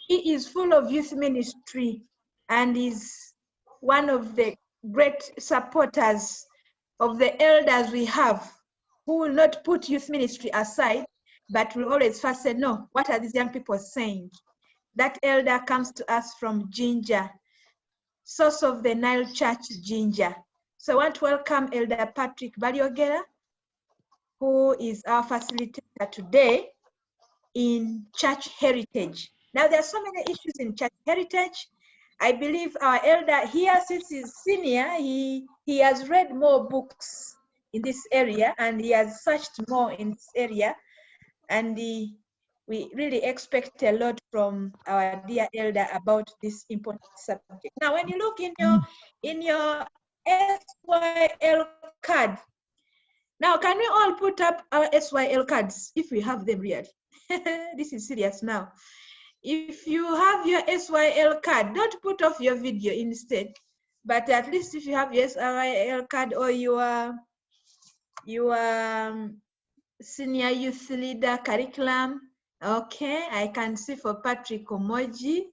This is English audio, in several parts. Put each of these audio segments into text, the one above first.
he is full of youth ministry and is one of the great supporters of the elders we have, who will not put youth ministry aside, but will always first say, no, what are these young people saying? That elder comes to us from Ginger, source of the Nile Church, Ginger. So I want to welcome Elder Patrick Balyogera, who is our facilitator today in church heritage. Now, there are so many issues in church heritage. I believe our elder here, since he's senior, he has read more books in this area and he has searched more in this area. And we really expect a lot from our dear elder about this important subject. Now, when you look in your SYL card, now can we all put up our SYL cards if we have them really? This is serious now. If you have your SYL card, don't put off your video instead, but at least if you have your SYL card or your senior youth leader curriculum. Okay, I can see for Patrick Omoji.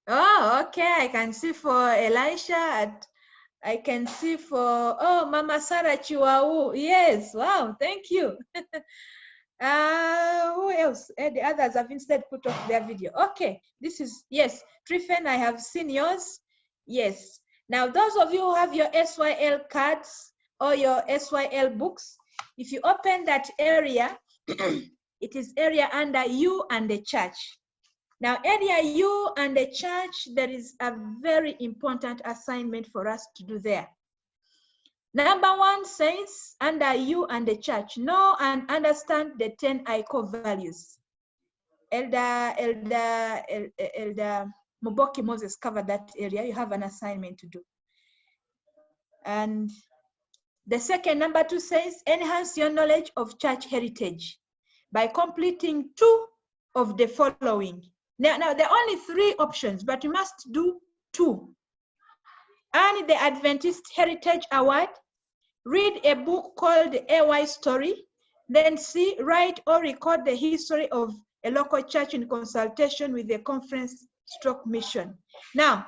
Oh, okay, I can see for Elisha. I can see for, oh, Mama Sarah Chiwau. Yes, wow, thank you. Who else? The others have instead put off their video. Okay, this is, yes, Trifen, I have seen yours. Yes. Now, those of you who have your SYL cards or your SYL books, if you open that area, it is area under you and the church. Now, area you and the church, there is a very important assignment for us to do there. Number one says, under you and the church, know and understand the 10 core values. Elder Muboki Moses covered that area. You have an assignment to do. And the second, number 2 says, enhance your knowledge of church heritage by completing 2 of the following. Now there are only 3 options, but you must do 2. Earn the Adventist Heritage Award, read a book called AY Story, then C, write or record the history of a local church in consultation with the conference/mission. Now,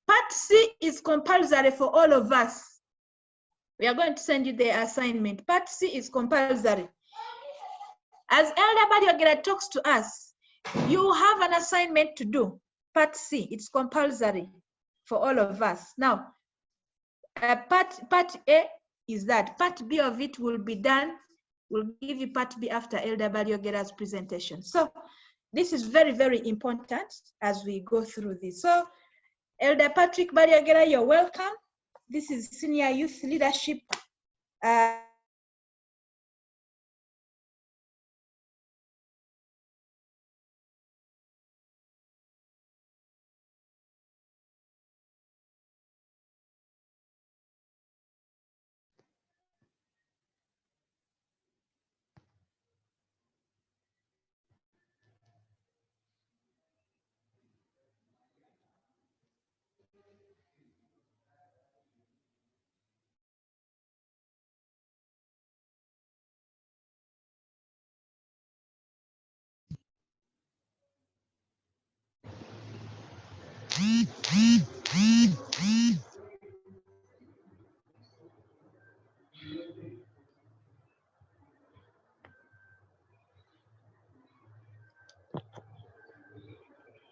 part C is compulsory for all of us. We are going to send you the assignment. Part C is compulsory. As Elder Balyogera talks to us, you have an assignment to do. Part C, it's compulsory for all of us. Now, part A is that. Part B of it will be done. We'll give you part B after Elder Balyogera's presentation. So this is very, very important as we go through this. So Elder Patrick Balyogera, you're welcome. This is Senior Youth Leadership.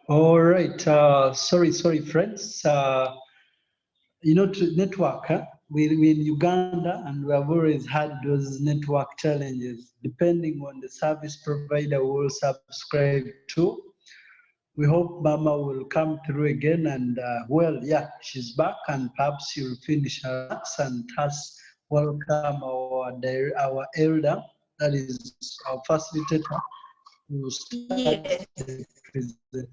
All right, sorry, friends. You know, network, we're in Uganda and we have always had those network challenges. Depending on the service provider we will subscribe to. We hope Mama will come through again and, well, yeah, she's back and perhaps she'll finish her works and thus welcome our elder, that is our facilitator, who starts the presentation.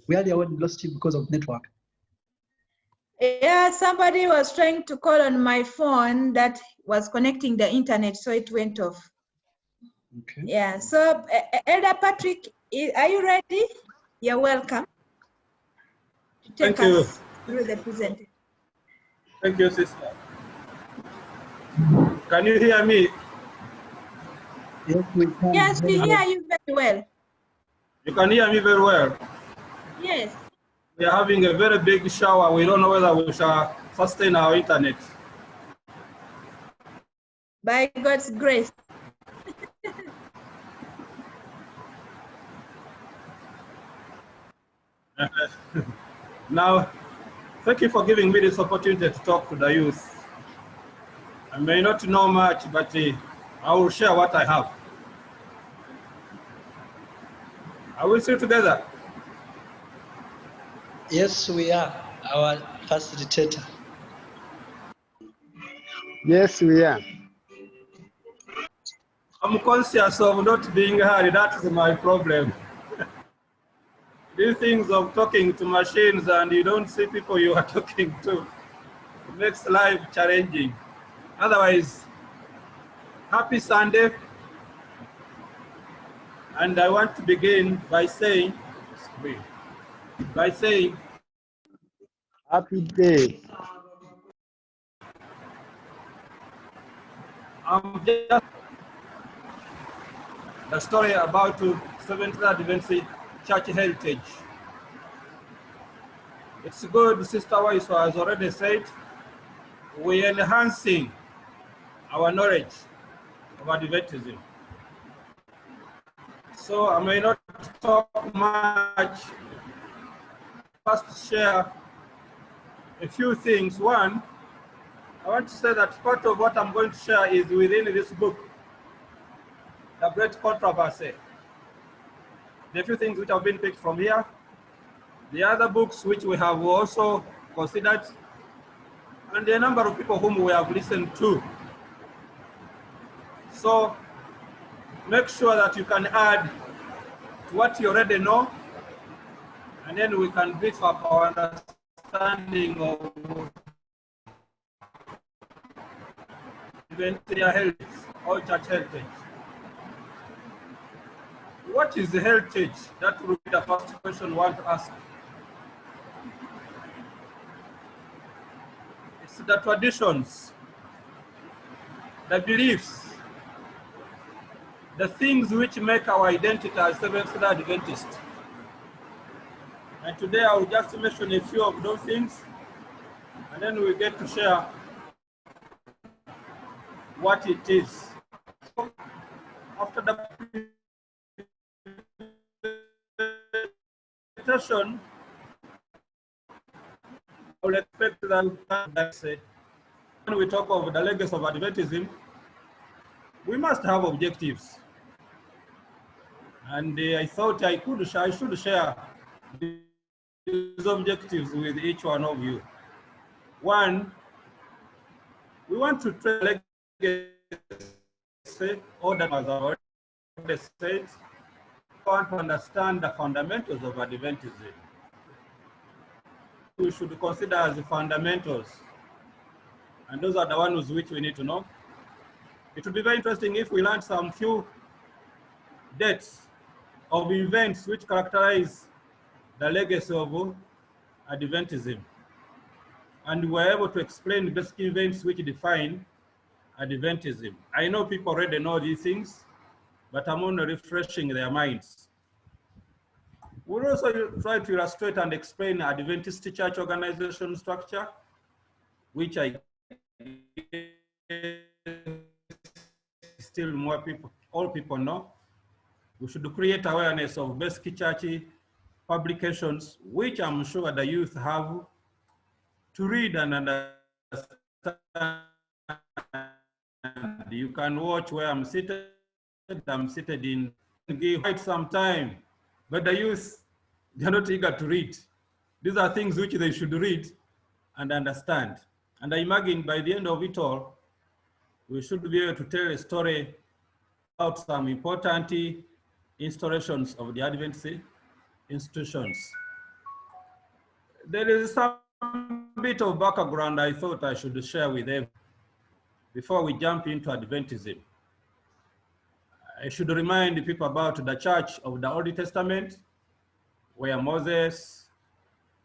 We earlier lost you because of network. Yeah, somebody was trying to call on my phone that was connecting the internet, so it went off. Okay. Yeah, so Elder Patrick, are you ready? You're welcome to take us through the presentation. Thank you, sister. Can you hear me? Yes, we can. Yes, we hear you very well. You can hear me very well. Yes. We are having a very big shower. We don't know whether we shall sustain our internet. By God's grace. Now, thank you for giving me this opportunity to talk to the youth. I may not know much, but I will share what I have. Are we still together? Yes, we are. Our facilitator. Yes, we are. I'm conscious of not being heard. That is my problem. These things of talking to machines and you don't see people you are talking to makes life challenging. Otherwise, happy Sunday. And I want to begin by saying, Happy day. I'm just the story about Seventh Adventist Church heritage. It's good, Sister Weiss has already said, we're enhancing our knowledge of Adventism. So I may not talk much. First, share a few things. One, I want to say that part of what I'm going to share is within this book, The Great Controversy. The few things which have been picked from here, the other books which we have also considered, and the number of people whom we have listened to. So make sure that you can add to what you already know, and then we can beef up our understanding of Adventist heritage or church heritage. What is the heritage? That will be the first question we want to ask. It's the traditions, the beliefs, the things which make our identity as Seventh-day Adventist. And today I will just mention a few of those things, and then we get to share what it is. So after the presentation, I will expect that when we talk of the legacy of Adventism, we must have objectives. And I thought I should share these objectives with each one of you. One, we want to train legacy, or that was already said, we want to understand the fundamentals of Adventism. We should consider as the fundamentals, and those are the ones which we need to know. It would be very interesting if we learned some few dates of events which characterize the legacy of Adventism, and we're able to explain the basic events which define Adventism. I know people already know these things, but I'm only refreshing their minds. We'll also try to illustrate and explain Adventist church organization structure, which I still more people, all people know. We should create awareness of basic church publications, which I'm sure the youth have to read and understand. You can watch where I'm seated in, give quite some time, but the youth, they're not eager to read. These are things which they should read and understand. And I imagine by the end of it all, we should be able to tell a story about some important installations of the Adventist institutions. There is some bit of background I thought I should share with them before we jump into Adventism. I should remind people about the church of the Old Testament, where Moses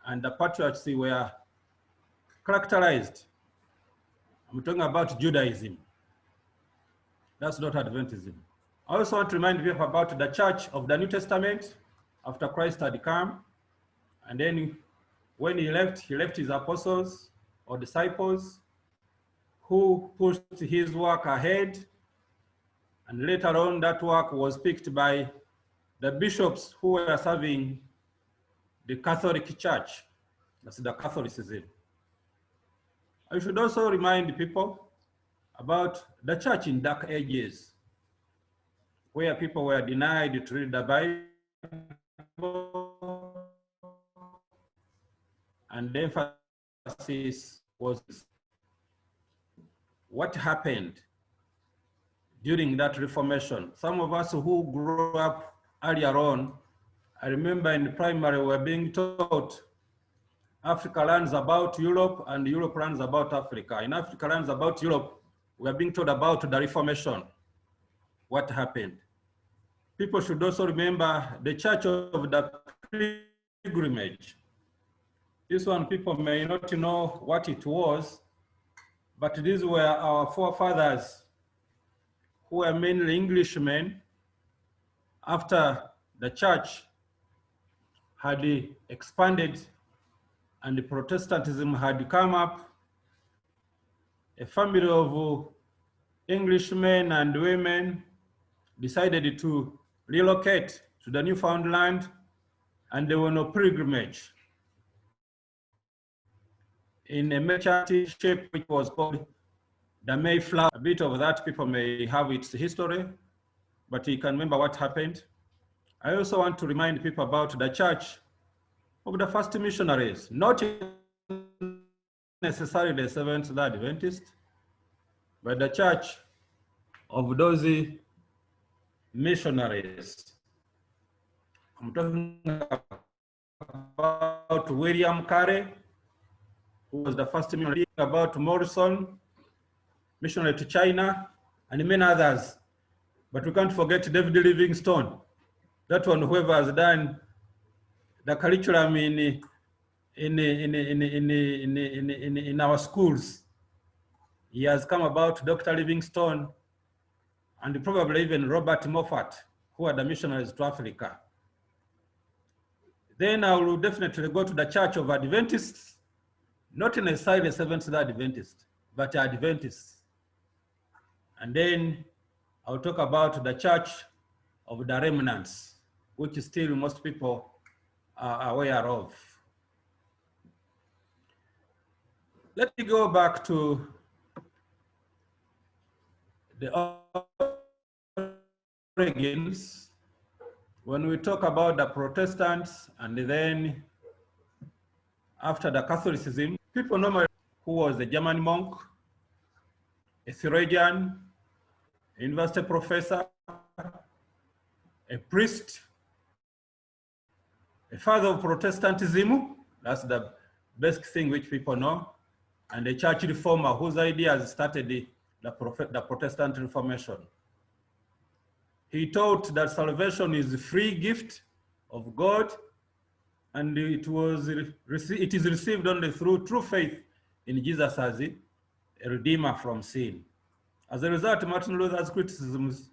and the patriarchs were characterized. I'm talking about Judaism. That's not Adventism. I also want to remind you about the church of the New Testament after Christ had come. And then when he left his apostles or disciples who pushed his work ahead. And later on, that work was picked by the bishops who were serving the Catholic Church. That's the Catholicism. I should also remind people about the church in dark ages, where people were denied to read the Bible, and the emphasis was what happened during that Reformation. Some of us who grew up earlier on, I remember in primary we were being taught Africa learns about Europe and Europe learns about Africa. In Africa learns about Europe, we are being told about the Reformation, what happened. People should also remember the Church of the Pilgrimage. This one people may not know what it was, but these were our forefathers who were mainly Englishmen after the church had expanded and the Protestantism had come up. A family of Englishmen and women decided to relocate to the Newfoundland, and they were on a pilgrimage in a Mayflower shape, which was called the Mayflower. A bit of that people may have its history, but you can remember what happened. I also want to remind people about the church of the first missionaries, not necessarily the Seventh-day Adventist, but the church of those missionaries. I'm talking about William Carey, who was the first missionary, about Morrison, missionary to China, and many others. But we can't forget David Livingstone. That one, whoever has done the curriculum in our schools, he has come about Dr. Livingstone and probably even Robert Moffat, who are the missionaries to Africa. Then I will definitely go to the Church of Adventists, not necessarily Seventh-day Adventist, but Adventists. And then I'll talk about the Church of the Remnants, which still most people are aware of. Let me go back to the origins. When we talk about the Protestants and then after the Catholicism, people normally who was a German monk, a theologian, a university professor, a priest, a father of Protestantism, that's the best thing which people know, and a church reformer whose ideas started the Protestant Reformation. He taught that salvation is a free gift of God, and it is received only through true faith in Jesus as a redeemer from sin. As a result of Martin Luther's criticisms,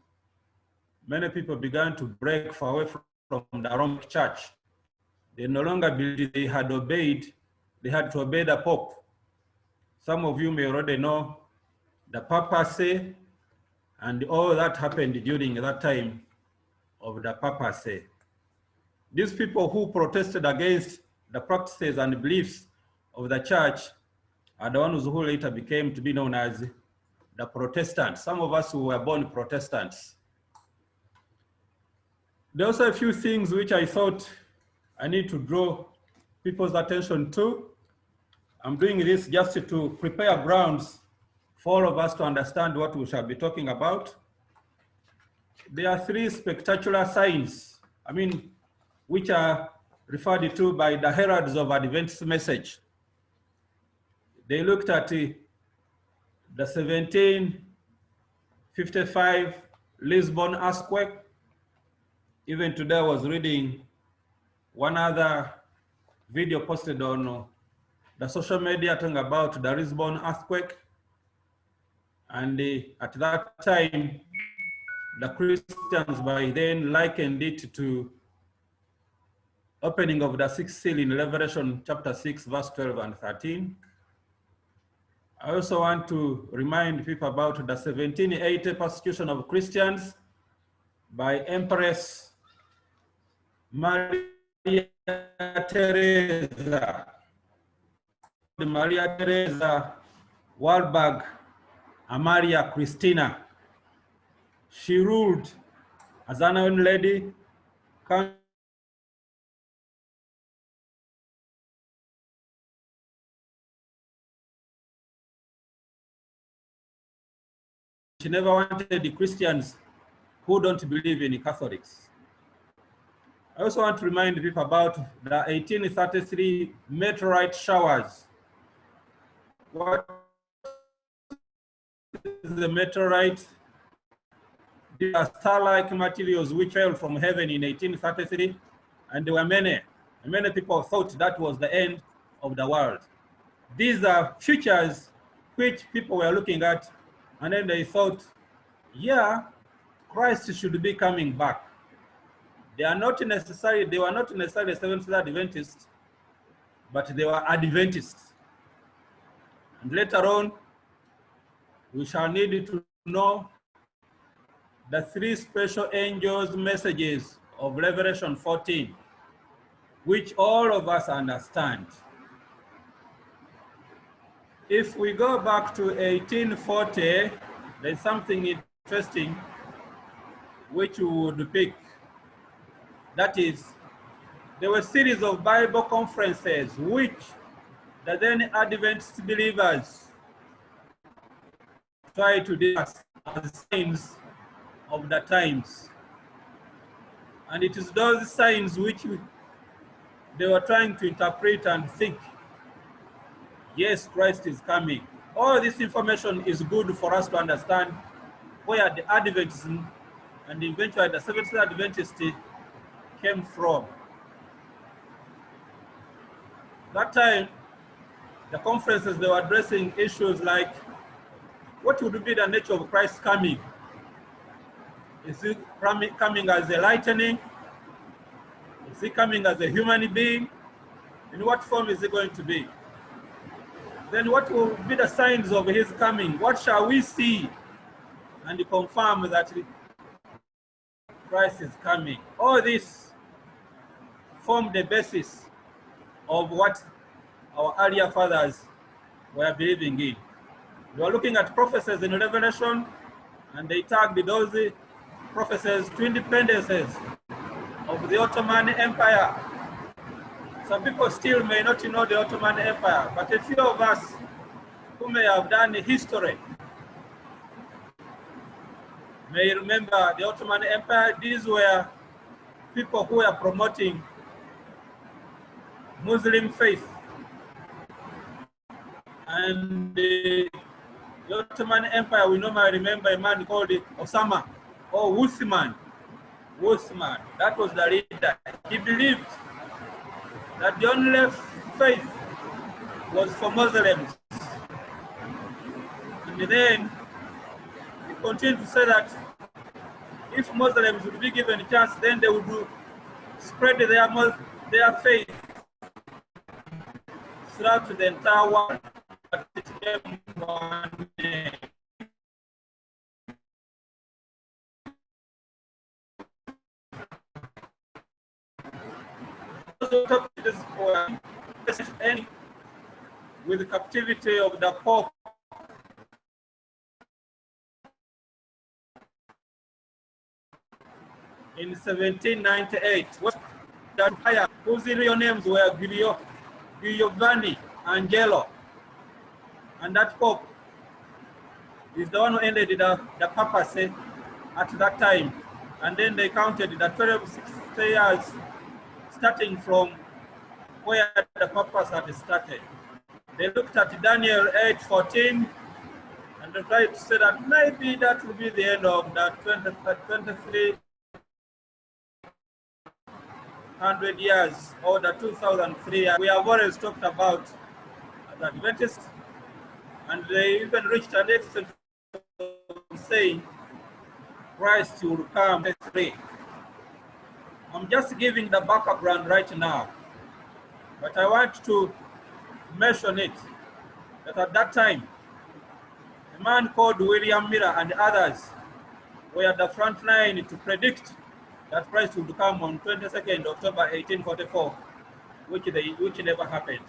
many people began to break away from the Roman Church. They no longer believed they had obeyed, they had to obey the Pope. Some of you may already know the papacy and all that happened during that time of the papacy. These people who protested against the practices and beliefs of the church are the ones who later became to be known as the Protestants. Some of us who were born Protestants. There are also a few things which I thought I need to draw people's attention to. I'm doing this just to prepare grounds for all of us to understand what we shall be talking about. There are three spectacular signs, which are referred to by the heralds of Adventist message. They looked at the 1755 Lisbon earthquake. Even today I was reading one other video posted on the social media talking about the Lisbon earthquake. And at that time, the Christians by then likened it to opening of the sixth seal in Revelation chapter 6, verse 12 and 13. I also want to remind people about the 1780 persecution of Christians by Empress Maria Theresa. Maria Theresa Walberg Amalia Christina. She ruled as an unknown lady. She never wanted the Christians who don't believe in Catholics. I also want to remind people about the 1833 meteorite showers. What is the meteorite? These are star-like materials which fell from heaven in 1833, and there were many people thought that was the end of the world. These are futures which people were looking at, and then they thought, yeah, Christ should be coming back. They were not necessarily Seventh-day Adventists, but they were Adventists. And later on, we shall need to know the three special angels' messages of Revelation 14, which all of us understand. If we go back to 1840, there's something interesting which we would pick. That is, there were a series of Bible conferences which the then Adventist believers tried to discuss as signs of the times. And it is those signs which they were trying to interpret and think, yes, Christ is coming. All this information is good for us to understand where the Adventism and eventually the Seventh-day Adventist came from. That time, the conferences, they were addressing issues like, what would be the nature of Christ coming? Is he coming as a lightning? Is he coming as a human being? In what form is he going to be? Then what will be the signs of his coming? What shall we see and confirm that Christ is coming? All this formed the basis of what our earlier fathers were believing in. They were looking at prophecies in Revelation, and they tagged those prophecies to independences of the Ottoman Empire. Some people still may not know the Ottoman Empire, but a few of us who may have done history may remember the Ottoman Empire. These were people who were promoting Muslim faith. And the Ottoman Empire, we normally remember a man called Osama or Uthman. That was the leader. He believed that the only faith was for Muslims. And then he continued to say that if Muslims would be given a chance, then they would spread their faith throughout the entire world. But it came one day. With the captivity of the Pope in 1798, whose real names were Giovanni Angelo, and that Pope is the one who ended the papacy at that time. And then they counted the 1260 years starting from where the papacy had started. They looked at Daniel 8:14 and they tried to say that maybe that will be the end of the 2300 years or the 2003 years. We have always talked about the Adventist, and they even reached an extent saying Christ will come free. I'm just giving the background right now, but I want to mention it, that at that time, a man called William Miller and others were at the front line to predict that Christ would come on 22nd October 1844, which never happened.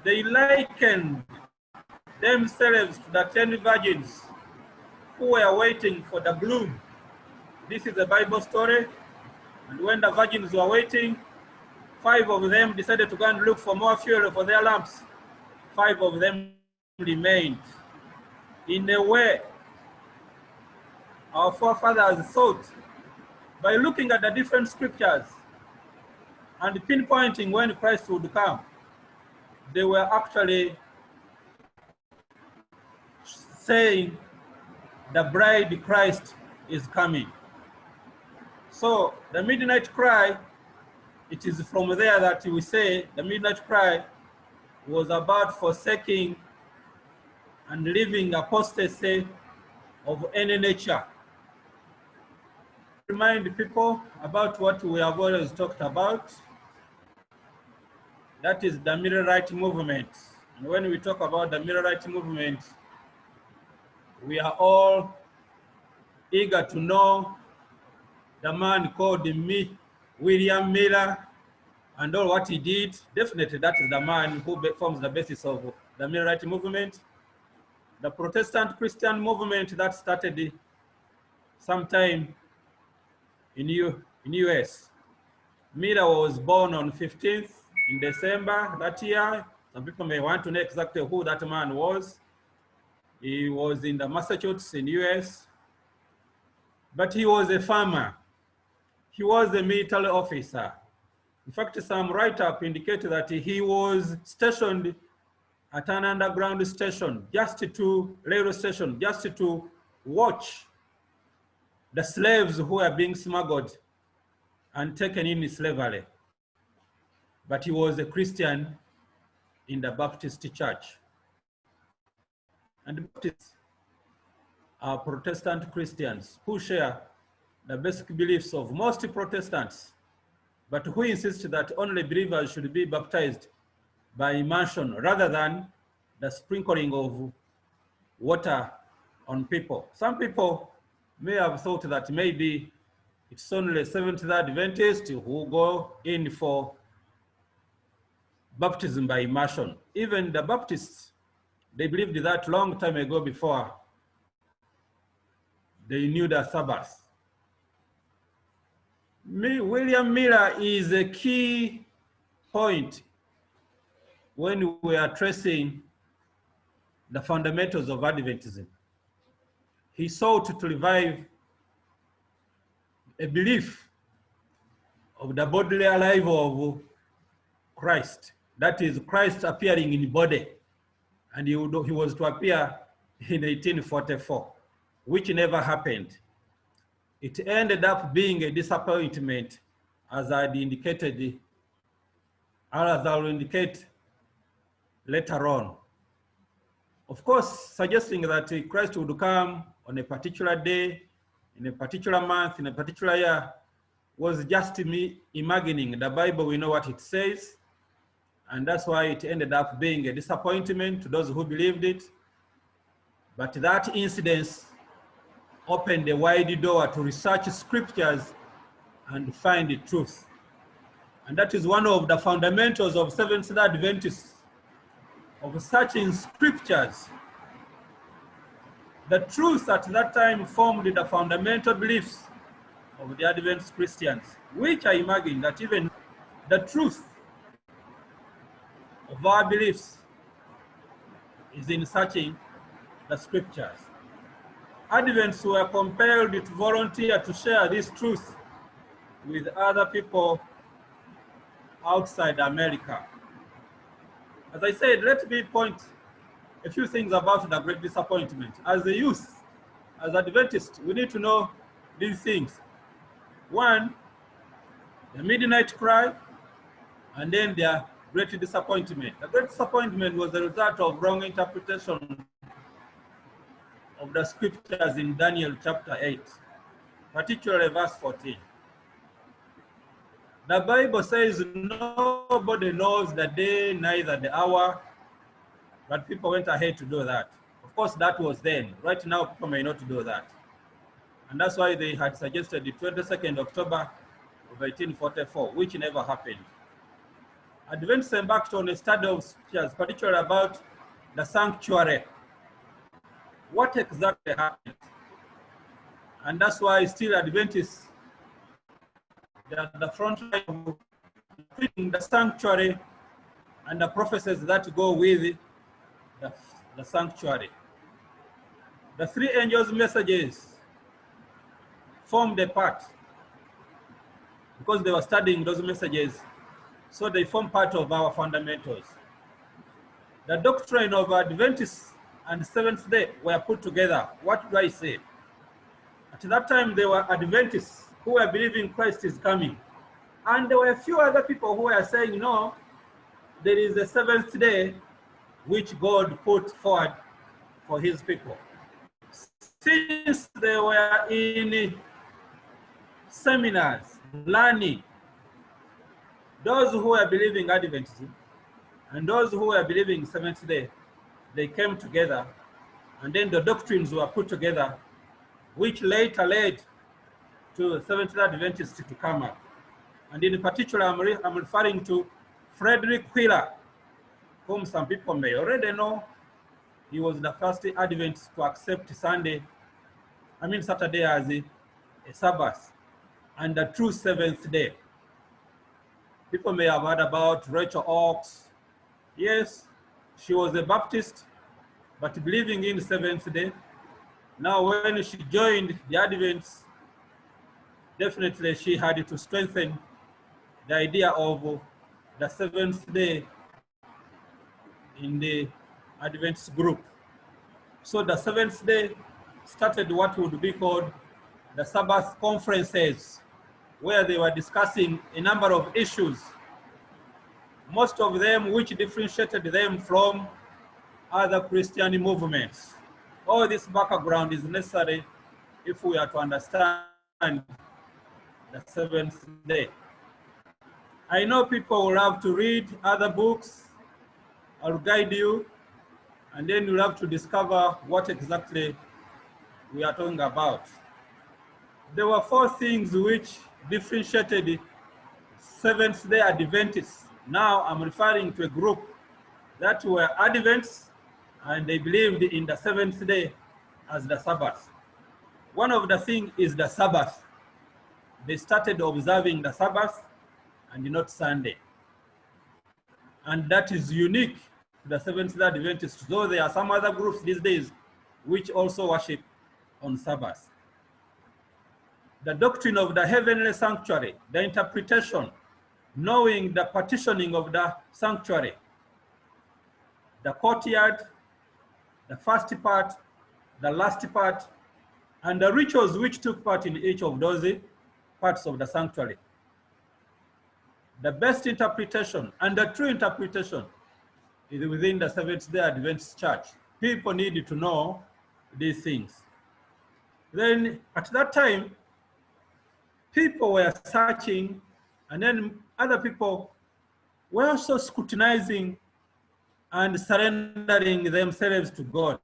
They likened themselves to the 10 virgins who were waiting for the groom. This is a Bible story, and when the virgins were waiting, 5 of them decided to go and look for more fuel for their lamps. 5 of them remained. In a way, our forefathers thought, by looking at the different scriptures and pinpointing when Christ would come, they were actually saying the bride Christ is coming. So the midnight cry, it is from there that we say the midnight cry was about forsaking and living apostasy of any nature. Remind people about what we have always talked about. That is the Millerite movement. And when we talk about the Millerite movement, we are all eager to know the man called William Miller and all what he did. Definitely that is the man who forms the basis of the Millerite movement. The Protestant Christian movement that started sometime in US. Miller was born on 15th in December that year. Some people may want to know exactly who that man was. He was in the Massachusetts in US, but he was a farmer. He was a military officer. In fact, some write-up indicate that he was stationed at an underground station, railway station, just to watch the slaves who were being smuggled and taken in slavery. But he was a Christian in the Baptist church. And Baptists are Protestant Christians who share the basic beliefs of most Protestants, but who insist that only believers should be baptized by immersion rather than the sprinkling of water on people. Some people may have thought that maybe it's only Seventh-day Adventists who go in for baptism by immersion. Even the Baptists, they believed that long time ago before they knew the Sabbath. William Miller is a key point when we are tracing the fundamentals of Adventism. He sought to revive a belief of the bodily arrival of Christ. That is, Christ appearing in body. And he was to appear in 1844, which never happened. It ended up being a disappointment, as I indicated, or as I will indicate later on. Of course, suggesting that Christ would come on a particular day, in a particular month, in a particular year, was just me imagining. The Bible, we know what it says, and that's why it ended up being a disappointment to those who believed it. But that incident opened a wide door to research scriptures and find the truth. And that is one of the fundamentals of Seventh-day Adventists, of searching scriptures. The truth at that time formed the fundamental beliefs of the Adventist Christians, which I imagine that even the truth of our beliefs is in searching the scriptures. Adventists were compelled to volunteer to share this truth with other people outside America. As I said, let me point a few things about the great disappointment. As a youth, as Adventists, we need to know these things. One, the midnight cry, and then their great disappointment. The great disappointment was the result of wrong interpretation of the scriptures in Daniel chapter 8, particularly verse 14. The Bible says nobody knows the day, neither the hour, but people went ahead to do that. Of course, that was then. Right now, people may not do that. And that's why they had suggested the 22nd October of 1844, which never happened. Adventists embarked on a study of scriptures, particularly about the sanctuary. What exactly happened? And that's why still Adventists, they are at the front line of treating the sanctuary and the prophecies that go with the sanctuary. The three angels' messages formed a part because they were studying those messages, so they form part of our fundamentals. The doctrine of Adventists and Seventh Day were put together. What do I say? At that time, there were Adventists who were believing Christ is coming. And there were a few other people who were saying, no, there is a seventh day which God put forward for his people. Since they were in seminars, learning, those who were believing Adventism and those who were believing seventh day, they came together, and then the doctrines were put together, which later led to Seventh-day Adventists to come up. And in particular, I'm referring to Frederick Wheeler, whom some people may already know. He was the first Adventist to accept Saturday as a Sabbath and the true seventh day. People may have heard about Rachel Oakes. Yes, she was a Baptist, but believing in the seventh day. Now, when she joined the Adventists, definitely she had to strengthen the idea of the seventh day in the Adventist group. So the seventh day started what would be called the Sabbath conferences, where they were discussing a number of issues, most of them which differentiated them from other Christian movements. All this background is necessary if we are to understand the seventh day. I know people will have to read other books. I'll guide you, and then you'll have to discover what exactly we are talking about. There were four things which differentiated Seventh-day Adventists. Now I'm referring to a group that were Adventists, and they believed in the seventh day as the Sabbath. One of the things is the Sabbath. They started observing the Sabbath and not Sunday. And that is unique to the Seventh-day Adventists, though there are some other groups these days which also worship on Sabbath. The doctrine of the heavenly sanctuary, the interpretation, knowing the partitioning of the sanctuary, the courtyard, the first part, the last part, and the rituals which took part in each of those parts of the sanctuary. The best interpretation and the true interpretation is within the Seventh-day Adventist Church. People need to know these things. Then at that time, people were searching, and then other people were also scrutinizing and surrendering themselves to God.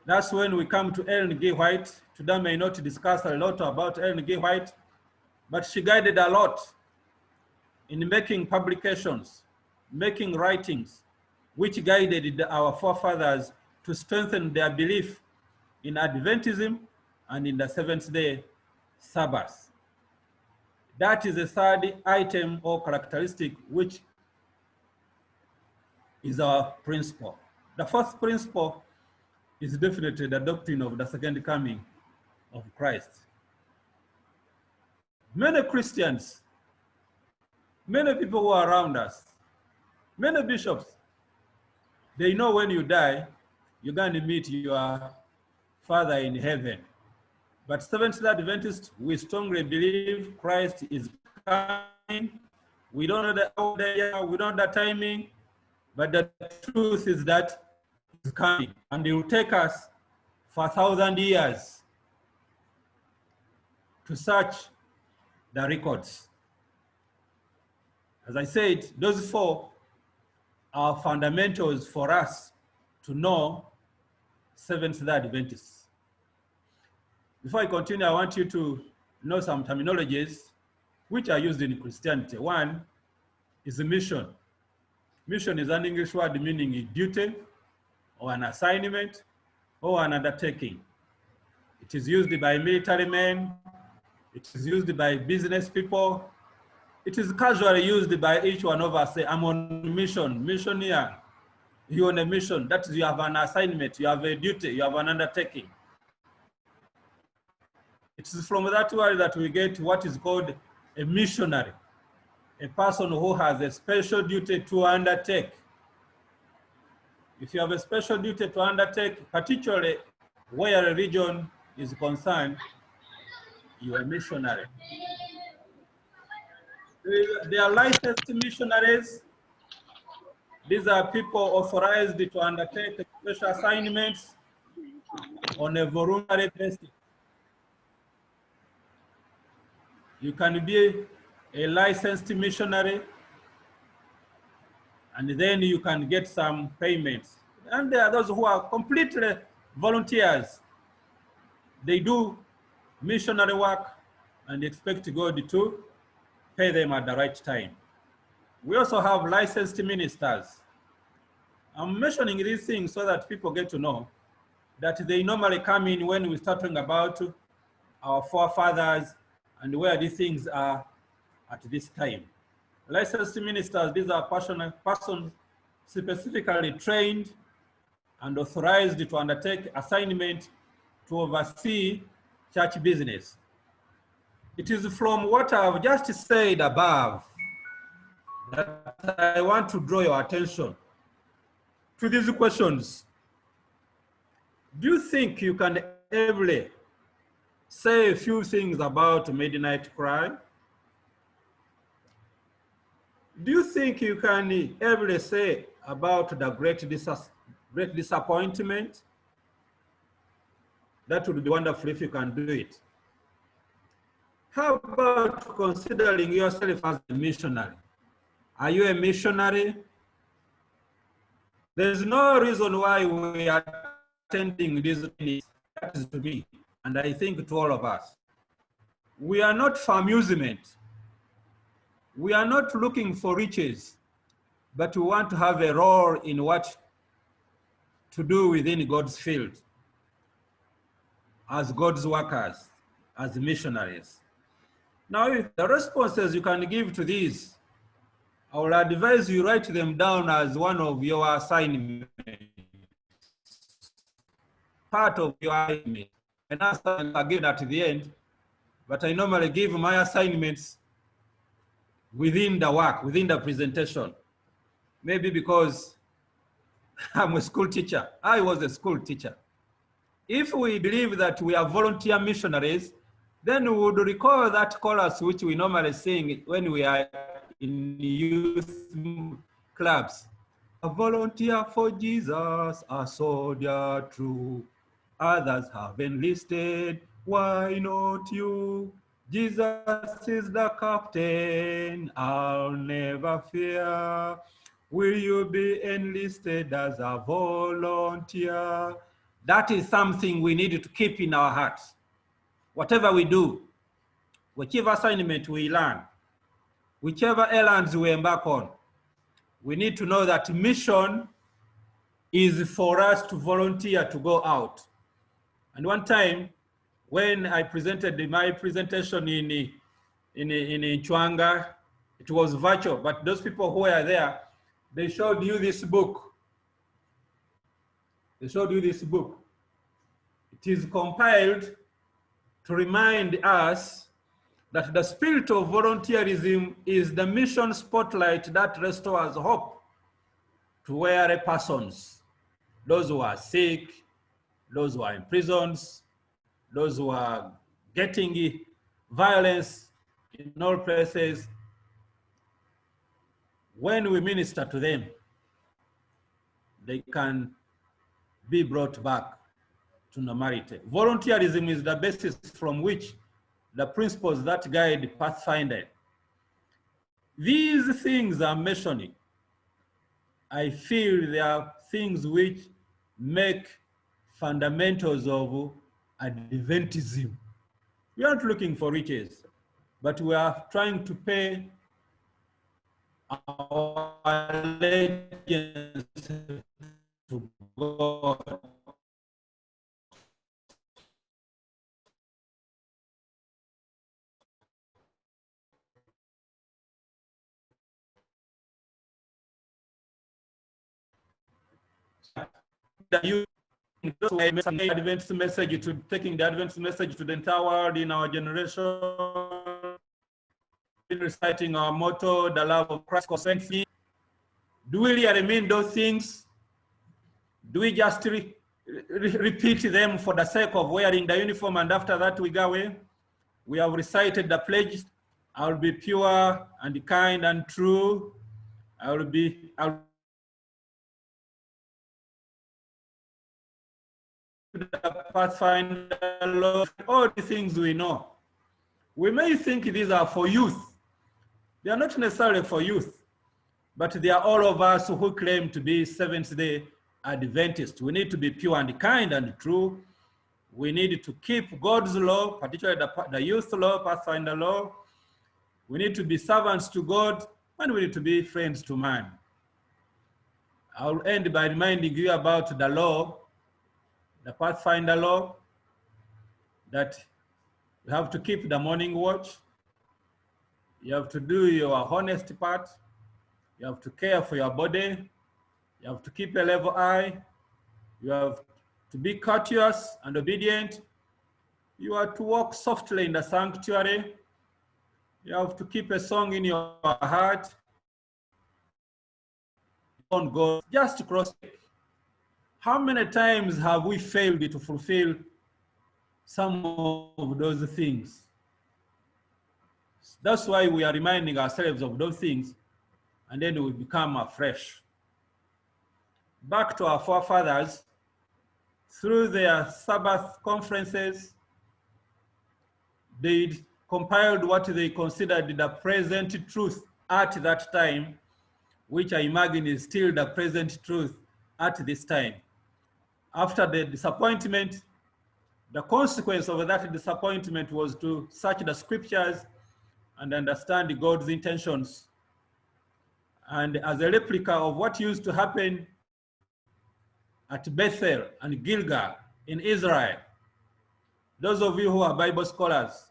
That's when we come to Ellen G. White. Today I may not discuss a lot about Ellen G. White, but she guided a lot in making publications, making writings, which guided our forefathers to strengthen their belief in Adventism and in the seventh-day Sabbath. That is the third item or characteristic, which is our principle. The first principle is definitely the doctrine of the second coming of Christ. Many Christians, many people who are around us, many bishops, they know when you die, you're going to meet your Father in heaven. But Seventh-day Adventists, we strongly believe Christ is coming. We don't know the hour, we don't know the timing, but the truth is that he's coming, and he will take us for 1,000 years to search the records. As I said, those four are fundamentals for us to know Seventh-day Adventists. Before I continue, I want you to know some terminologies which are used in Christianity. One is mission. Mission is an English word meaning a duty or an assignment or an undertaking. It is used by military men. It is used by business people. It is casually used by each one of us. Say, I'm on mission, missioneer. You're on a mission. That is, you have an assignment, you have a duty, you have an undertaking. It is from that word that we get what is called a missionary, a person who has a special duty to undertake. If you have a special duty to undertake, particularly where religion is concerned, you are a missionary. They are licensed missionaries. These are people authorized to undertake special assignments on a voluntary basis. You can be a licensed missionary, and then you can get some payments. And there are those who are completely volunteers. They do missionary work and expect God to pay them at the right time. We also have licensed ministers. I'm mentioning these things so that people get to know that they normally come in when we start talking about our forefathers and where these things are at this time. Licensed ministers, these are persons specifically trained and authorized to undertake assignment to oversee church business. It is from what I've just said above that I want to draw your attention to these questions. Do you think you can ever say a few things about midnight cry? Do you think you can ever say about the great disappointment? That would be wonderful if you can do it. How about considering yourself as a missionary? Are you a missionary? There's no reason why we are attending these meetings. That is to me, and I think to all of us. We are not for amusement. We are not looking for riches, but we want to have a role in what to do within God's field, as God's workers, as missionaries. Now, if the responses you can give to these, I will advise you write them down as one of your assignments, part of your assignment. And answer again at the end, but I normally give my assignments within the work, within the presentation. Maybe because I'm a school teacher. I was a school teacher. If we believe that we are volunteer missionaries, then we would recall that chorus which we normally sing when we are in youth clubs. A volunteer for Jesus, a soldier true. Others have enlisted, why not you? Jesus is the captain, I'll never fear. Will you be enlisted as a volunteer? That is something we need to keep in our hearts. Whatever we do, whichever assignment we learn, whichever errands we embark on, we need to know that mission is for us to volunteer to go out. And one time, when I presented my presentation in Chwanga, it was virtual, but those people who were there, they showed you this book. They showed you this book. It is compiled to remind us that the spirit of volunteerism is the mission spotlight that restores hope to weary persons, those who are sick, those who are in prisons, those who are getting violence in all places. When we minister to them, they can be brought back to normality. Volunteerism is the basis from which the principles that guide Pathfinder. These things I'm mentioning, I feel they are things which make fundamentals of Adventism. We aren't looking for riches, but we are trying to pay our allegiance to God. Adventist message to taking the Adventist message to the entire world in our generation, reciting our motto, the love of Christ concerns me. Do we really mean those things? Do we just repeat them for the sake of wearing the uniform and after that we go away? We have recited the pledge. I will be pure and kind and true. I'll the Pathfinder law, all the things we know. We may think these are for youth. They are not necessarily for youth, but they are all of us who claim to be Seventh-day Adventists. We need to be pure and kind and true. We need to keep God's law, particularly the youth law, Pathfinder law. We need to be servants to God, and we need to be friends to man. I'll end by reminding you about the law, the Pathfinder law, that you have to keep the morning watch. You have to do your honest part. You have to care for your body. You have to keep a level eye. You have to be courteous and obedient. You are to walk softly in the sanctuary. You have to keep a song in your heart. On God, just to cross. How many times have we failed to fulfill some of those things? That's why we are reminding ourselves of those things, and then we become afresh. Back to our forefathers, through their Sabbath conferences, they compiled what they considered the present truth at that time, which I imagine is still the present truth at this time. After the disappointment, the consequence of that disappointment was to search the scriptures and understand God's intentions. And as a replica of what used to happen at Bethel and Gilgal in Israel, those of you who are Bible scholars,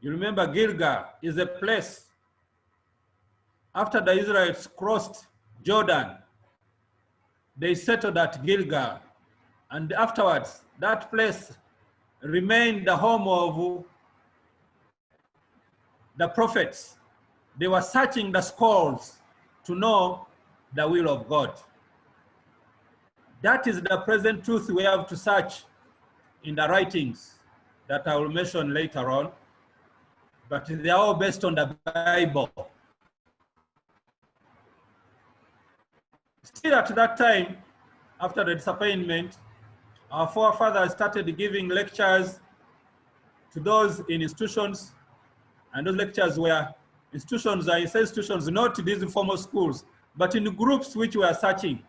you remember Gilgal is a place after the Israelites crossed Jordan, they settled at Gilgal, and afterwards that place remained the home of the prophets. They were searching the scrolls to know the will of God. That is the present truth we have to search in the writings that I will mention later on, but they are all based on the Bible. Still at that time, after the disappointment, our forefathers started giving lectures to those in institutions, and those lectures were institutions, I say institutions, not these formal schools, but in groups which were searching.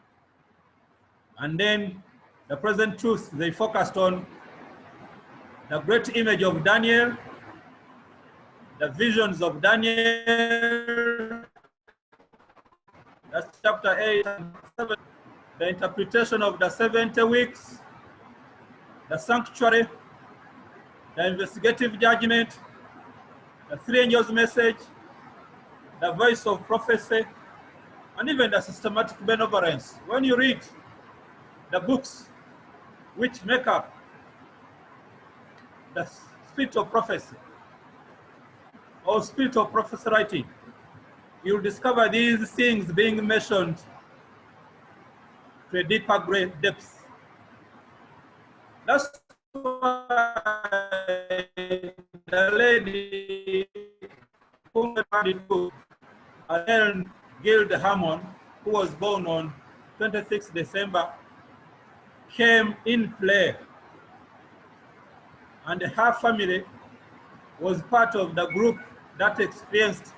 And then the present truth, they focused on the great image of Daniel, the visions of Daniel, that's chapter 8 and 7, the interpretation of the 70 weeks, the sanctuary, the investigative judgment, the three angels' message, the voice of prophecy, and even the systematic benevolence. When you read the books which make up the spirit of prophecy or spirit of prophecy writing, you'll discover these things being mentioned to a deeper great depth. That's why the lady who made it book, Ellen Guild Hammond, who was born on 26 December, came in play and her family was part of the group that experienced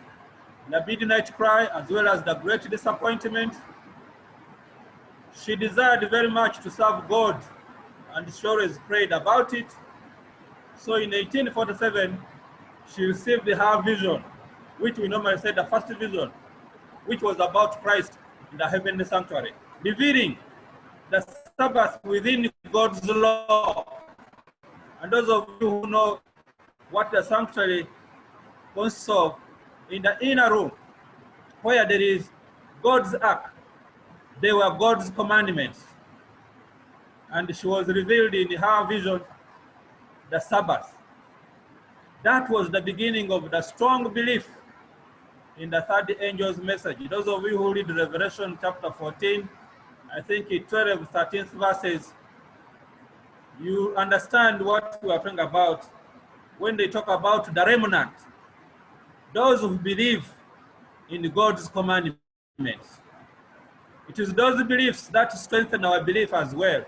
the midnight cry as well as the great disappointment. She desired very much to serve God, and she always prayed about it. So in 1847, she received her vision, which we normally say the first vision, which was about Christ in the heavenly sanctuary, revealing the Sabbath within God's law. And those of you who know what the sanctuary consists of, in the inner room, where there is God's ark, there were God's commandments. And she was revealed in her vision the Sabbath. That was the beginning of the strong belief in the third angel's message. Those of you who read Revelation chapter 14, I think 12, 13th verses, you understand what we are talking about when they talk about the remnant, those who believe in God's commandments. It is those beliefs that strengthen our belief as well.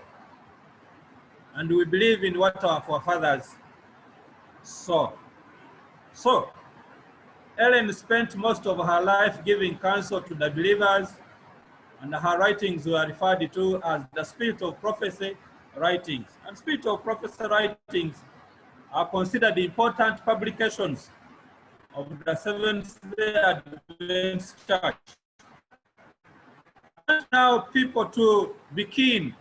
And we believe in what our forefathers saw. So, Ellen spent most of her life giving counsel to the believers, and her writings were referred to as the Spirit of Prophecy writings. And Spirit of Prophecy writings are considered important publications of the Seventh-day Adventist Church. And now people to be keen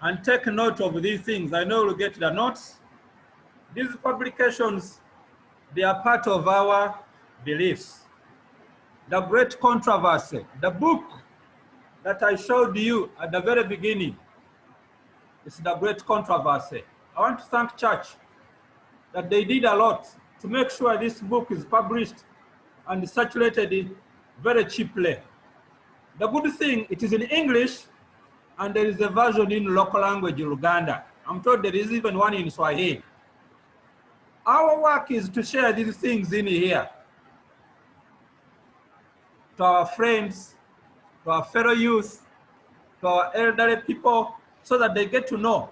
and take note of these things. I know we'll get the notes. These publications, they are part of our beliefs. The Great Controversy, the book that I showed you at the very beginning, is the Great Controversy. I want to thank Church that they did a lot to make sure this book is published and circulated very cheaply. The good thing, it is in English, and there is a version in local language in Uganda. I'm told there is even one in Swahili. Our work is to share these things in here to our friends, to our fellow youth, to our elderly people, so that they get to know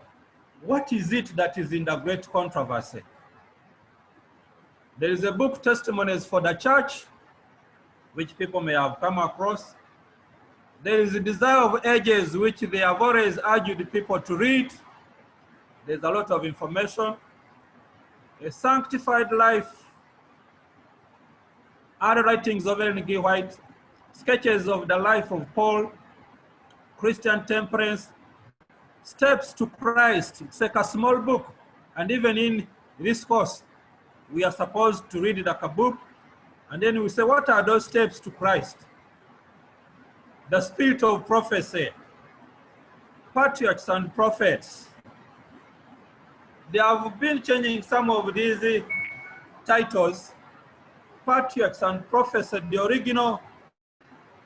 what is it that is in the Great Controversy. There is a book, Testimonies for the Church, which people may have come across. There is a Desire of Ages, which they have always urged people to read. There's a lot of information. A Sanctified Life, other writings of Ellen G. White, Sketches of the Life of Paul, Christian Temperance, Steps to Christ. It's like a small book. And even in this course, we are supposed to read it like a book. And then we say, what are those steps to Christ? The Spirit of Prophecy, Patriarchs and Prophets. They have been changing some of these titles. Patriarchs and Prophets, the original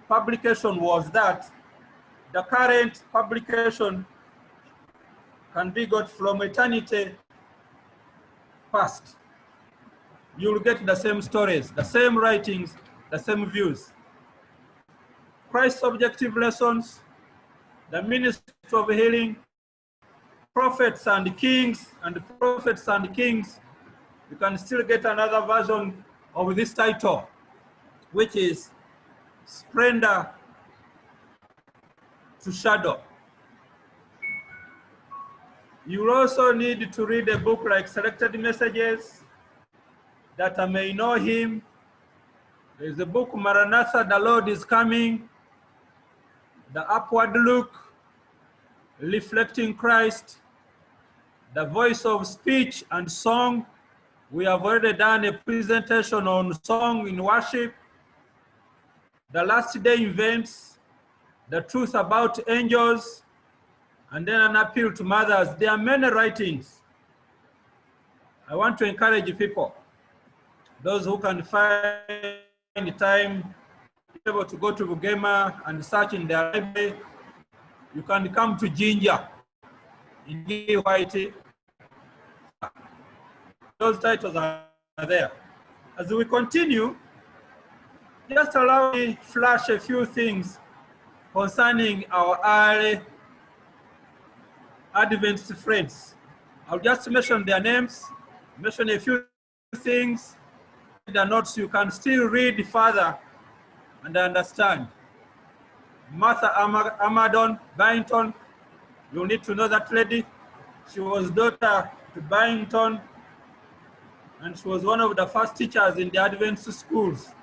publication was that. The current publication can be got from eternity past. You'll get the same stories, the same writings, the same views. Christ's Objective Lessons, the Ministry of Healing, Prophets and Kings, and Prophets and Kings. You can still get another version of this title, which is Splendor to Shadow. You will also need to read a book like Selected Messages, That I May Know Him. There's a book, Maranatha, The Lord is Coming, The Upward Look, Reflecting Christ, The Voice of Speech and Song. We have already done a presentation on song in worship. The Last Day Events, The Truth About Angels, and then an appeal to mothers. There are many writings. I want to encourage people, those who can find time, able to go to Bugema and search in their library. You can come to Ginger in White. Those titles are there. As we continue, just allow me to flash a few things concerning our early Adventist friends. I'll just mention their names, mention a few things. The notes you can still read further and understand. Martha Amadon Byington, you need to know that lady. She was daughter to Byington, and she was one of the first teachers in the Adventist schools.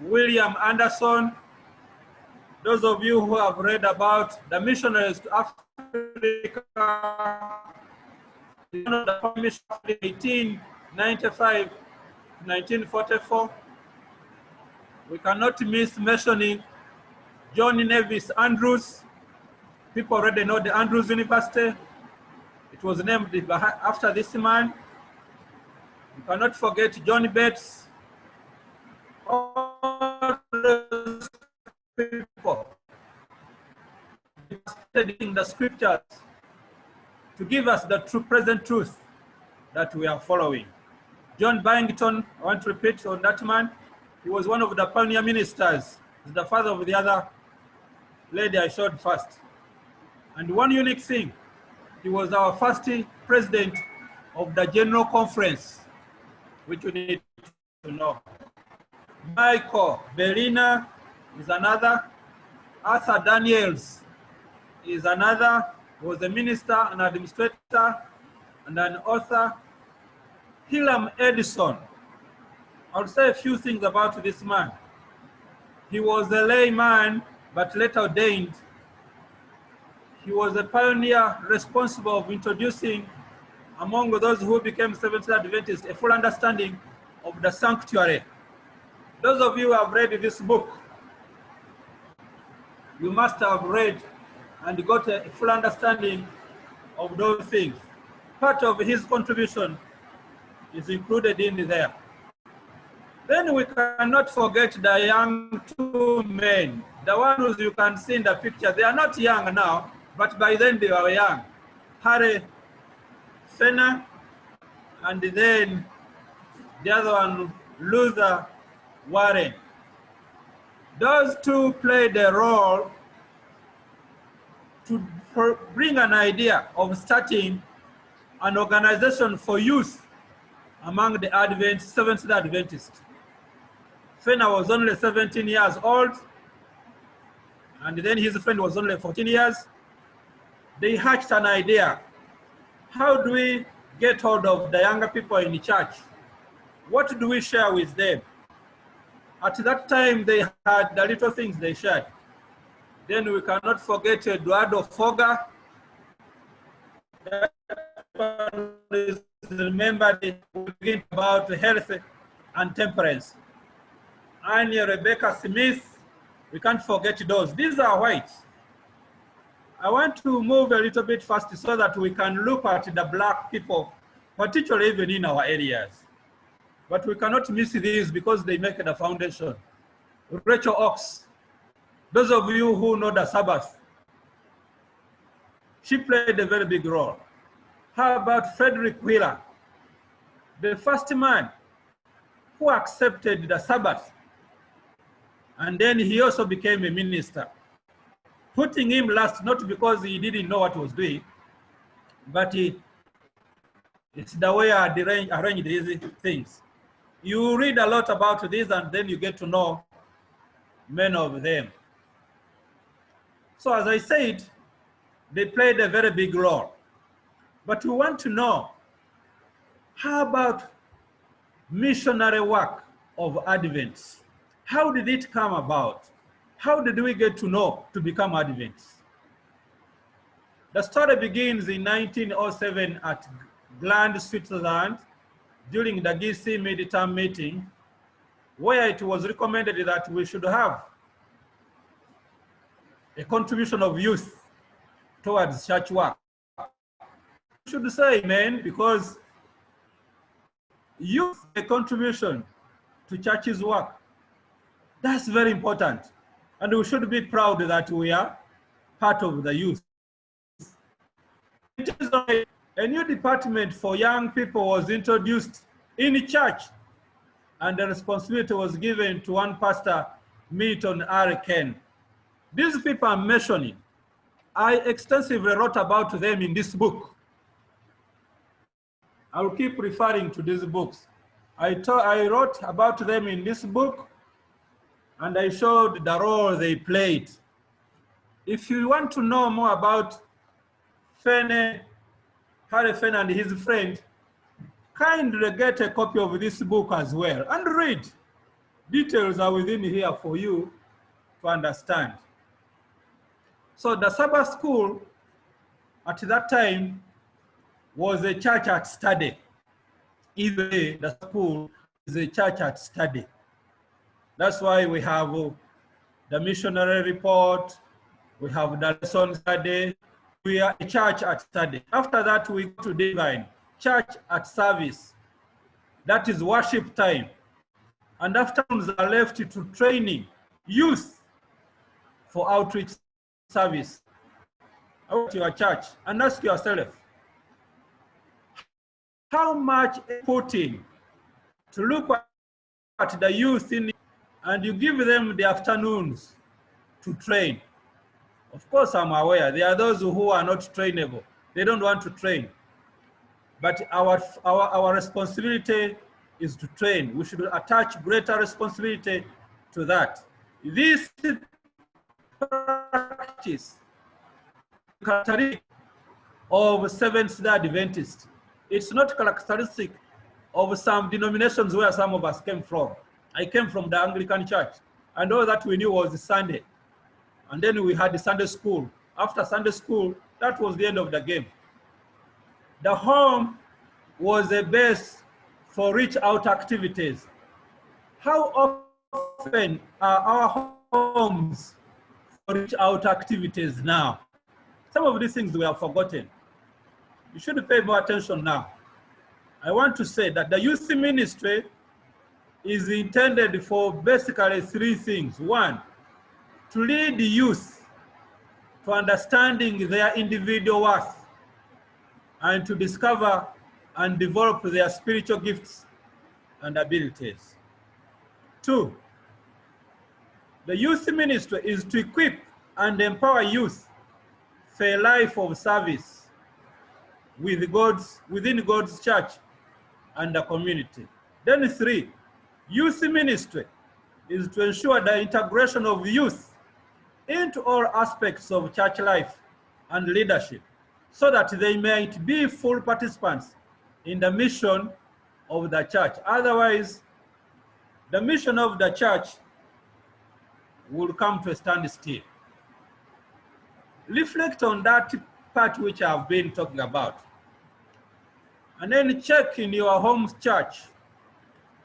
William Anderson, those of you who have read about the missionaries to Africa, one of the missionaries of 1895 to 1944. We cannot miss mentioning John Nevis Andrews. People already know the Andrews University. It was named after this man. You cannot forget John Bates. All those people studying the scriptures to give us the true present truth that we are following. John Byington, I want to repeat on that man. He was one of the pioneer ministers. He's the father of the other lady I showed first. And one unique thing, he was our first president of the General Conference, which you need to know. Michael Bellina is another. Arthur Daniels is another. He was a minister, an administrator, and an author. Hiram Edison. I'll say a few things about this man. He was a layman, but later ordained. He was a pioneer responsible of introducing among those who became Seventh-day Adventists a full understanding of the sanctuary. Those of you who have read this book, you must have read and got a full understanding of those things. Part of his contribution is included in there. Then we cannot forget the young two men, the ones you can see in the picture. They are not young now, but by then they were young. Harry Fenner, and then the other one, Luther Warren. Those two played a role to bring an idea of starting an organization for youth among the Seventh-day Adventists. Fenner was only 17 years old, and then his friend was only 14 years. They hatched an idea. How do we get hold of the younger people in the church? What do we share with them? At that time, they had the little things they shared. Then we cannot forget Eduardo Foga. That one is remembered about health and temperance. And Rebecca Smith, we can't forget those. These are whites. I want to move a little bit fast so that we can look at the black people, particularly even in our areas. But we cannot miss these because they make the foundation. Rachel Oaks, those of you who know the Sabbath, she played a very big role. How about Frederick Wheeler, the first man who accepted the Sabbath, and then he also became a minister. Putting him last, not because he didn't know what he was doing, but it's the way I arranged these things. You read a lot about this, and then you get to know many of them. So as I said, they played a very big role. But we want to know, how about missionary work of Advent? How did it come about? How did we get to know to become Adventists? The story begins in 1907 at Gland, Switzerland, during the GC midterm meeting, where it was recommended that we should have a contribution of youth towards church work. We should say amen, because youth, a contribution to church's work, that's very important. And we should be proud that we are part of the youth. It is a new department for young people was introduced in the church, and the responsibility was given to one pastor, Milton R. Ken. These people I'm mentioning, I extensively wrote about them in this book. I'll keep referring to these books. I wrote about them in this book, and I showed the role they played. If you want to know more about Harry Fene and his friend, kindly get a copy of this book as well and read. Details are within here for you to understand. So the Sabbath school at that time was a church at study. Either way, the school is a church at study. That's why we have the missionary report, we have the lesson study. We are a church at study. After that, we go to divine, church at service. That is worship time. And afternoons are left to training youth for outreach service. Out to your church and ask yourself, how much putting to look at the youth in, and you give them the afternoons to train. Of course, I'm aware there are those who are not trainable. They don't want to train. But our responsibility is to train. We should attach greater responsibility to that. This practice, characteristic of Seventh-day Adventist. It's not characteristic of some denominations where some of us came from. I came from the Anglican Church, and all that we knew was Sunday. And then we had the Sunday school. After Sunday school, that was the end of the game. The home was a base for reach out activities. How often are our homes for reach out activities now? Some of these things we have forgotten. You should pay more attention now. I want to say that the youth ministry is intended for basically three things. One, to lead the youth to understanding their individual worth and to discover and develop their spiritual gifts and abilities. Two, the youth ministry is to equip and empower youth for a life of service within God's church and the community. Then three, youth ministry is to ensure the integration of youth into all aspects of church life and leadership so that they might be full participants in the mission of the church. Otherwise, the mission of the church will come to a standstill. Reflect on that part which I've been talking about. And then check in your home church,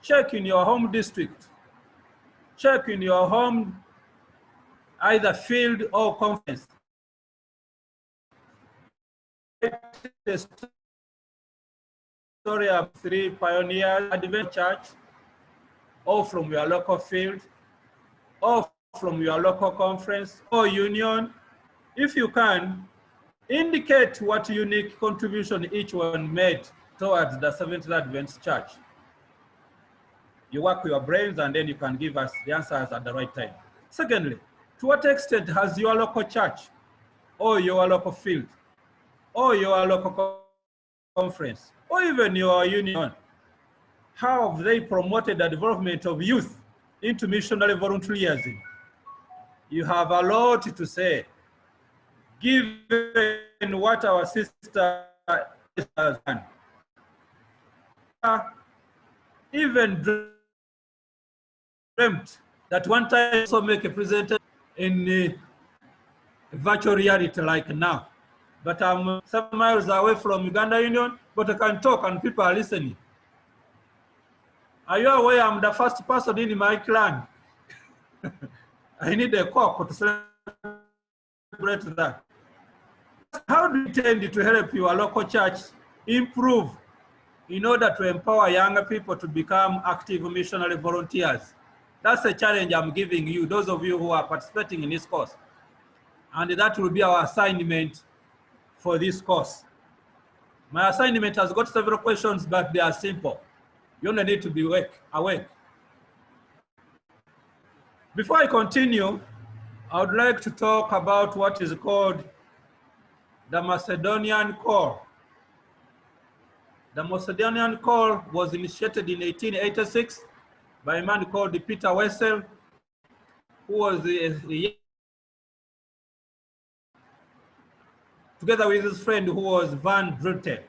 check in your home district, check in your home either field or conference. The story of 3 pioneers Adventist church, or from your local field, or from your local conference or union. If you can, indicate what unique contribution each one made towards the Seventh-day Adventist Church. You work with your brains and then you can give us the answers at the right time. Secondly, to what extent has your local church or your local field or your local conference or even your union, how have they promoted the development of youth into missionary volunteerism? You have a lot to say, given what our sister has done. Even dreamt that one time also make a presentation in virtual reality like now. But I'm some miles away from Uganda Union, but I can talk and people are listening. Are you aware I'm the first person in my clan? I need a cock to celebrate that. How do you intend to help your local church improve in order to empower younger people to become active missionary volunteers? That's a challenge I'm giving you, those of you who are participating in this course. And that will be our assignment for this course. My assignment has got several questions, but they are simple. You only need to be awake. Before I continue, I would like to talk about what is called the Macedonian Call. The Macedonian Corps was initiated in 1886 by a man called Peter SYL, who was together with his friend who was Van Druten.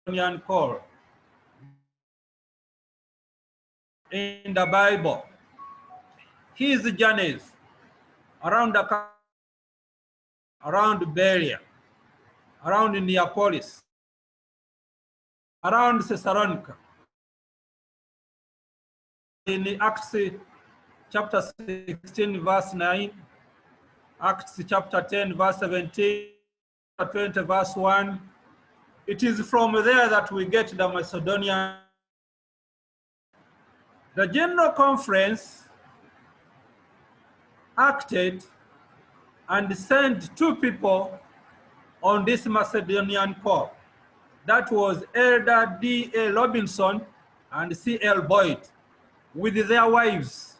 Macedonian Corps. In the Bible, his journeys around Berea, around Neapolis, around Thessalonica. In Acts chapter 16, verse 9, Acts chapter 10, verse 17, 20, verse 1. It is from there that we get the Macedonian. The General Conference acted and sent 2 people on this Macedonian Corps. That was Elder D.A. Robinson and C.L. Boyd with their wives.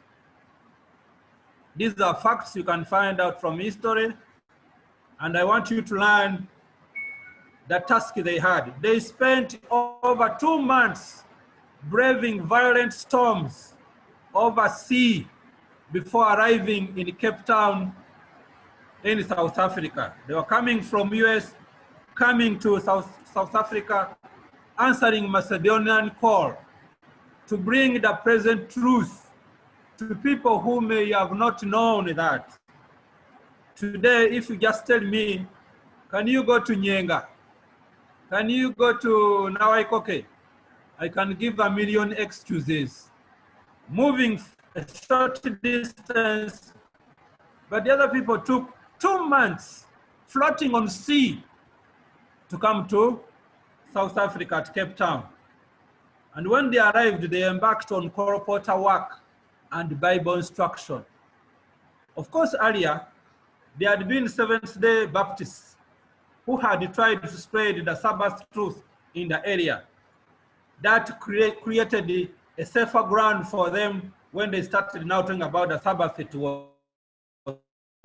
These are facts you can find out from history, and I want you to learn the task they had. They spent over 2 months braving violent storms over sea before arriving in Cape Town in South Africa. They were coming from US, coming to South Africa, answering Macedonian call to bring the present truth to people who may have not known that. Today, if you just tell me, can you go to Nyenga? Can you go to Nawaikoke? I can give a million excuses. Moving a short distance, but the other people took 2 months floating on sea to come to South Africa at Cape Town. And when they arrived, they embarked on colporteur work and Bible instruction. Of course, earlier, there had been Seventh-day Baptists who had tried to spread the Sabbath truth in the area. That created a safer ground for them when they started now talking about the Sabbath. It was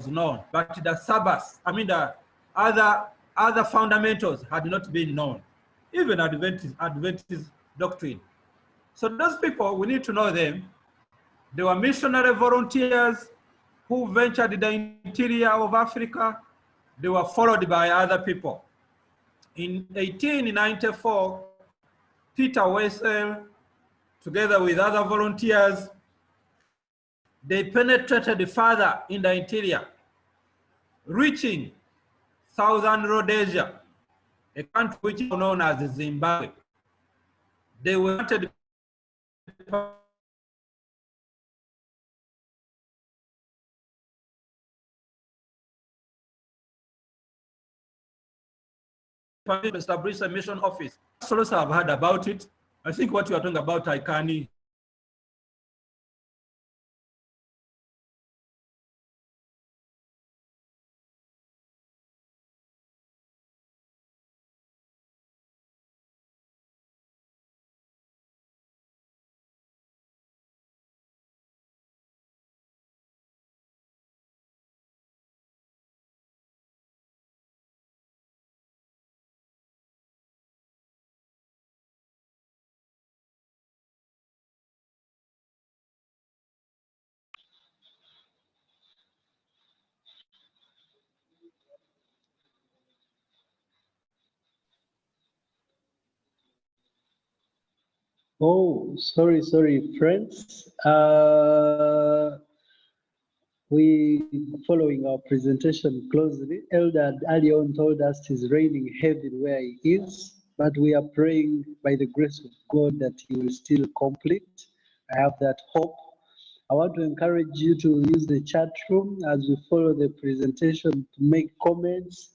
known, but the Sabbath, I mean the other fundamentals had not been known, even Adventist doctrine. So those people, we need to know them. They were missionary volunteers who ventured in the interior of Africa. They were followed by other people. In 1894, Peter SYL, together with other volunteers, they penetrated further in the interior, reaching southern Rhodesia, a country which is known as Zimbabwe. They wanted to establish a mission office. Also, I've heard about it. I think what you are talking about, I can. Oh, sorry, friends. We following our presentation closely. Elder earlier on told us it is raining heavy where he is, but we are praying by the grace of God that he will still complete. I have that hope. I want to encourage you to use the chat room as we follow the presentation to make comments.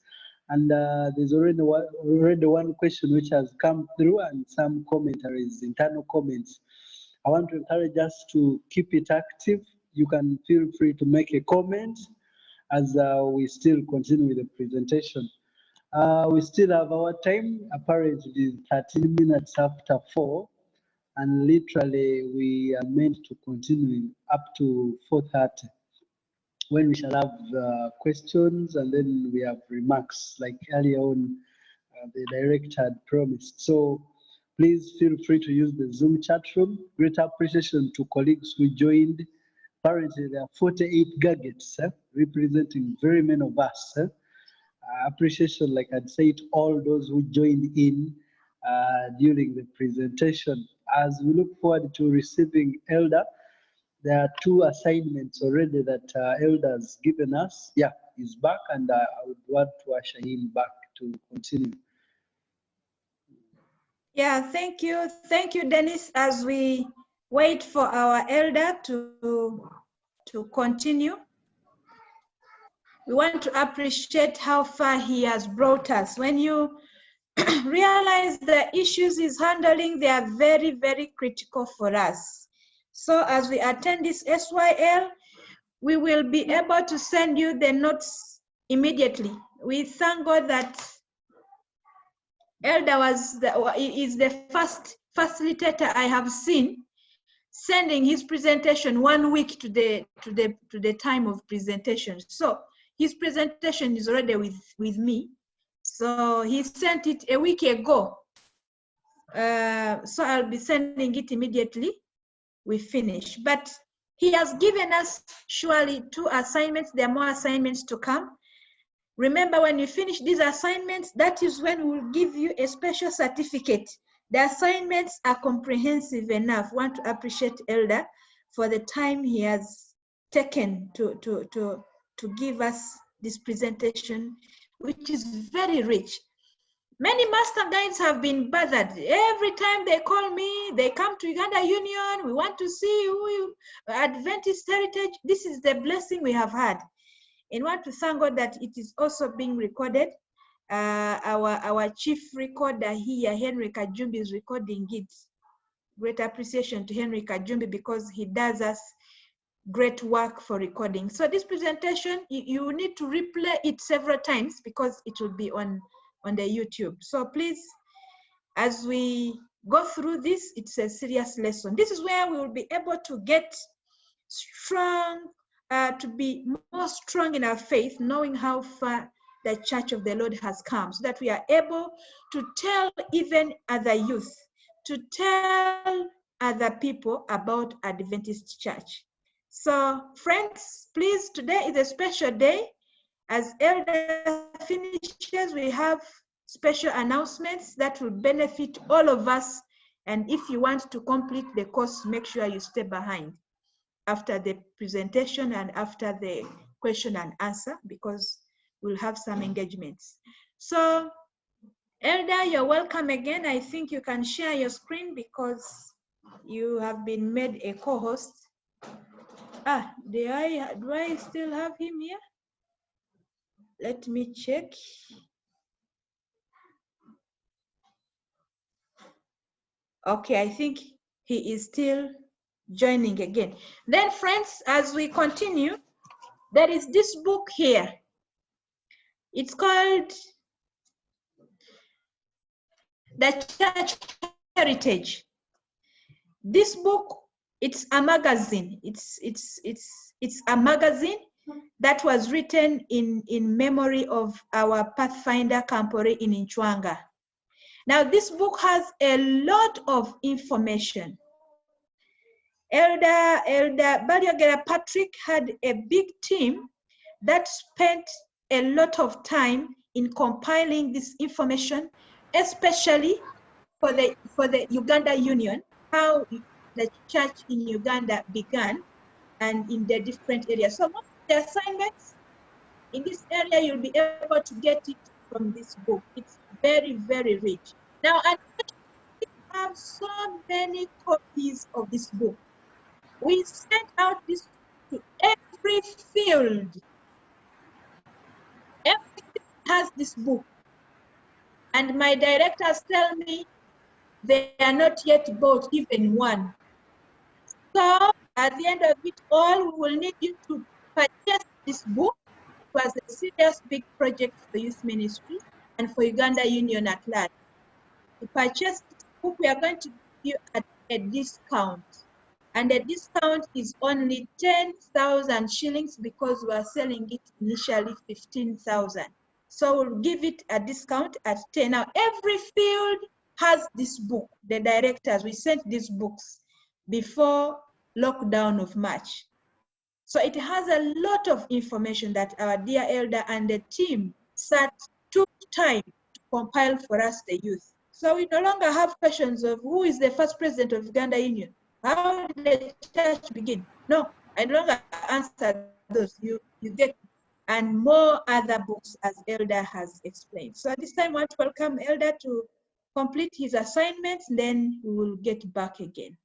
And there's already one question which has come through and some commentaries, internal comments. I want to encourage us to keep it active. You can feel free to make a comment as we still continue with the presentation. We still have our time. Apparently, it is 13 minutes after 4. And literally, we are meant to continue up to 4:30, when we shall have questions and then we have remarks like earlier on the director had promised. So please feel free to use the Zoom chat room. Great appreciation to colleagues who joined. Apparently, there are 48 gadgets representing very many of us. Appreciation, like I'd say, to all those who joined in during the presentation. As we look forward to receiving Elder, there are 2 assignments already that Elder has given us. Yeah, he's back, and I would want to usher him back to continue. Yeah, thank you. Thank you, Dennis. As we wait for our elder to continue, we want to appreciate how far he has brought us. When you realize the issues he's handling, they are very, very critical for us. So as we attend this SYL, we will be able to send you the notes immediately. We thank God that Elder is the first facilitator I have seen sending his presentation 1 week to the time of presentation. So his presentation is already with me. So he sent it a week ago. So I'll be sending it immediately we finish. But he has given us surely 2 assignments. There are more assignments to come. Remember, when you finish these assignments, that is when we'll give you a special certificate. The assignments are comprehensive enough. Want to appreciate Elder for the time he has taken to give us this presentation, which is very rich. Many master guides have been bothered. Every time they call me, they come to Uganda Union, we want to see who you, Adventist Heritage. This is the blessing we have had. And want to thank God that it is also being recorded. Our chief recorder here, Henry Kajumbi, is recording it. Great appreciation to Henry Kajumbi because he does us great work for recording. So this presentation, you need to replay it several times because it will be on the YouTube. So please, as we go through this, it's a serious lesson. This is where we will be able to get strong, to be more strong in our faith, knowing how far the Church of the Lord has come, so that we are able to tell even other youth, to tell other people about Adventist Church. So friends, please, today is a special day. As Elder finishes, we have special announcements that will benefit all of us. And if you want to complete the course, make sure you stay behind after the presentation and after the question and answer, because we'll have some engagements. So Elder, you're welcome again. I think you can share your screen because you have been made a co-host. Do I still have him here? Let me check. Okay, I think he is still joining again. Then friends, as we continue, there is this book here. It's called The Church Heritage. This book, it's a magazine. It's a magazine that was written in memory of our Pathfinder Campore in Inchwanga. Now, this book has a lot of information. Elder Balyogera Patrick had a big team that spent a lot of time in compiling this information, especially for the Uganda Union, how the church in Uganda began and in the different areas. So most of the assignments in this area, you'll be able to get it from this book. It's very, very rich. Now, we have so many copies of this book. We sent out this to every field. Everything has this book. And my directors tell me they are not yet bought even one. So at the end of it all, we will need you to purchase this book. It was a serious big project for youth ministry and for Uganda Union at large. To purchase this book, we are going to give you at a discount. And the discount is only 10,000 shillings because we are selling it initially 15,000. So we'll give it a discount at 10. Now, every field has this book. The directors, we sent these books before lockdown of March. So it has a lot of information that our dear elder and the team took time to compile for us, the youth. So we no longer have questions of who is the first president of Uganda Union? How did the church begin? No, I no longer answer those. You get, and more other books as Elder has explained. So at this time, I want to welcome Elder to complete his assignments, then we will get back again.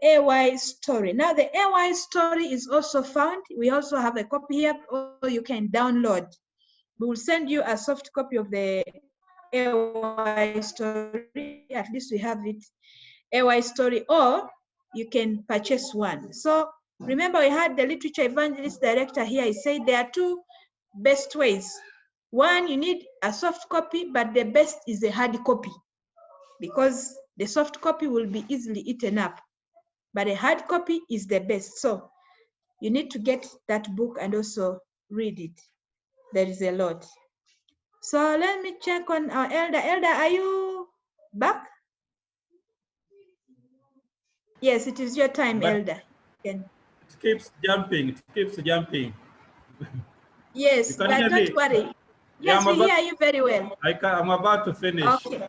AY story. Now the AY story is also found. We also have a copy here, or you can download. We will send you a soft copy of the AY story. At least we have it, AY story, or you can purchase one. So remember, we had the literature evangelist director here. He said there are two best ways. One, you need a soft copy, but the best is a hard copy because the soft copy will be easily eaten up. But a hard copy is the best. So you need to get that book and also read it. There is a lot. So let me check on our elder. Elder, are you back? Yes, it is your time, But Elder. it keeps jumping. It keeps jumping. Yes, but don't worry. Yes, we hear you very well. I'm about to finish. Okay.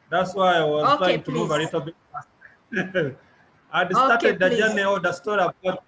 That's why I was trying to move a please. little bit fast. I'd started the journey or the story about